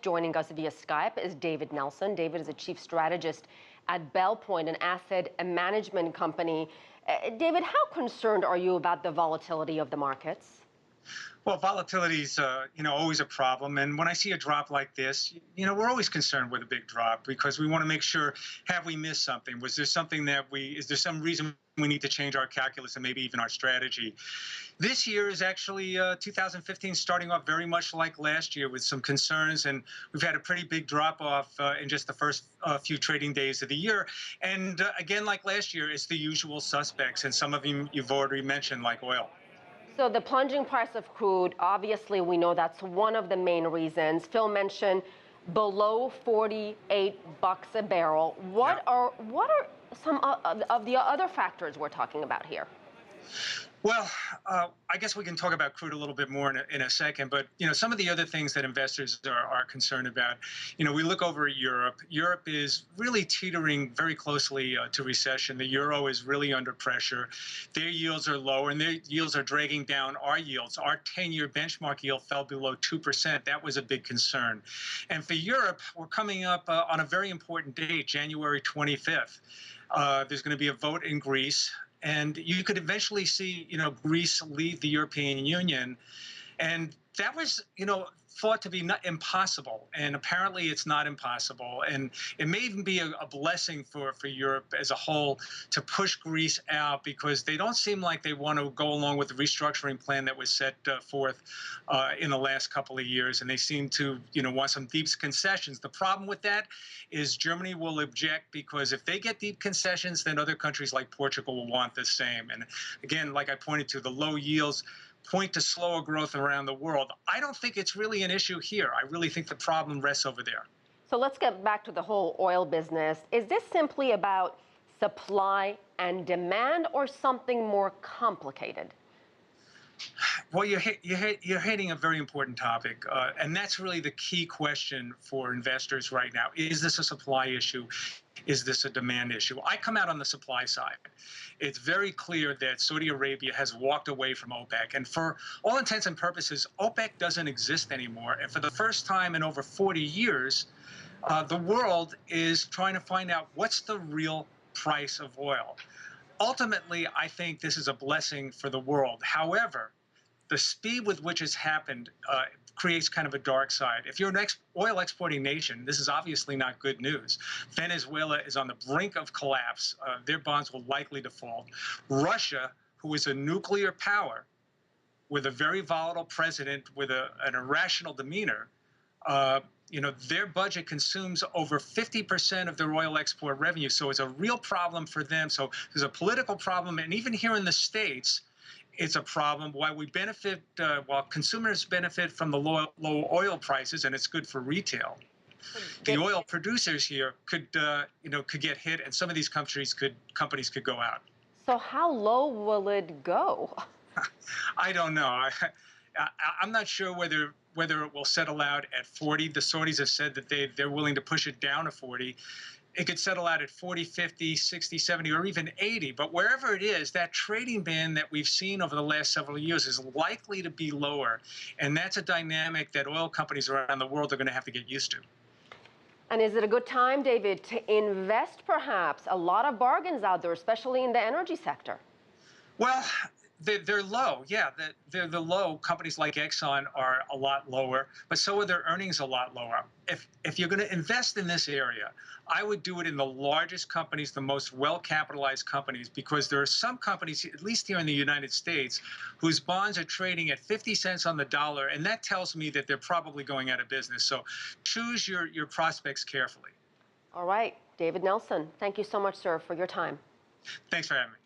Joining us via Skype is David Nelson. David is a chief strategist at Belpointe, an asset management company. David, how concerned are you about the volatility of the markets? Well, volatility is, always a problem. And when I see a drop like this, we're always concerned with a big drop because we want to make sure, have we missed something? Was there something is there some reason we need to change our calculus and maybe even our strategy? This year is actually 2015 starting off very much like last year with some concerns. And we've had a pretty big drop off in just the first few trading days of the year. And again, like last year, it's the usual suspects. And some of them you've already mentioned, like oil. So the plunging price of crude, obviously we know that's one of the main reasons. Phil mentioned below $48 a barrel. What are some of the other factors we're talking about here? Well, I guess we can talk about crude a little bit more in a second, but some of the other things that investors are concerned about. We look over at Europe. Europe is really teetering very closely to recession. The euro is really under pressure. Their yields are low, and their yields are dragging down our yields. Our 10-year benchmark yield fell below 2%. That was a big concern. And for Europe, we're coming up on a very important date, January 25th. There's going to be a vote in Greece. And you could eventually see, Greece leave the European Union. And that was, thought to be impossible. And apparently it's not impossible. And it may even be a blessing for Europe as a whole to push Greece out because they don't seem like they want to go along with the restructuring plan that was set forth in the last couple of years. And they seem to, want some deep concessions. The problem with that is Germany will object because if they get deep concessions, then other countries like Portugal will want the same. And again, like I pointed to, the low yields point to slower growth around the world. I don't think it's really an issue here. I really think the problem rests over there. So let's get back to the whole oil business. Is this simply about supply and demand or something more complicated? Well, you're hitting a very important topic, and that's really the key question for investors right now. Is this a supply issue? Is this a demand issue? I come out on the supply side. It's very clear that Saudi Arabia has walked away from OPEC. And for all intents and purposes, OPEC doesn't exist anymore. And for the first time in over 40 years, the world is trying to find out what's the real price of oil. Ultimately, I think this is a blessing for the world. However, the speed with which it's happened creates kind of a dark side. If you're an oil exporting nation, this is obviously not good news. Venezuela is on the brink of collapse. Their bonds will likely default. Russia, who is a nuclear power with a very volatile president with an irrational demeanor, their budget consumes over 50% of their oil export revenue. So it's a real problem for them. So there's a political problem. And even here in the States, it's a problem. While we benefit, while consumers benefit from the low oil prices, and it's good for retail, the oil producers here could get hit, and some of these companies could go out. So how low will it go? I don't know. I'm not sure whether it will settle out at 40. The Saudis have said that they're willing to push it down to 40. It could settle out at 40, 50, 60, 70, or even 80. But wherever it is, that trading band that we've seen over the last several years is likely to be lower. And that's a dynamic that oil companies around the world are going to have to get used to. And is it a good time, David, to invest perhaps? A lot of bargains out there, especially in the energy sector. Well, they're low. Yeah, they're low. Companies like Exxon are a lot lower, but so are their earnings a lot lower. If you're going to invest in this area, I would do it in the largest companies, the most well-capitalized companies, because there are some companies, at least here in the United States, whose bonds are trading at 50 cents on the dollar, and that tells me that they're probably going out of business. So choose your prospects carefully. All right, David Nelson, thank you so much, sir, for your time. Thanks for having me.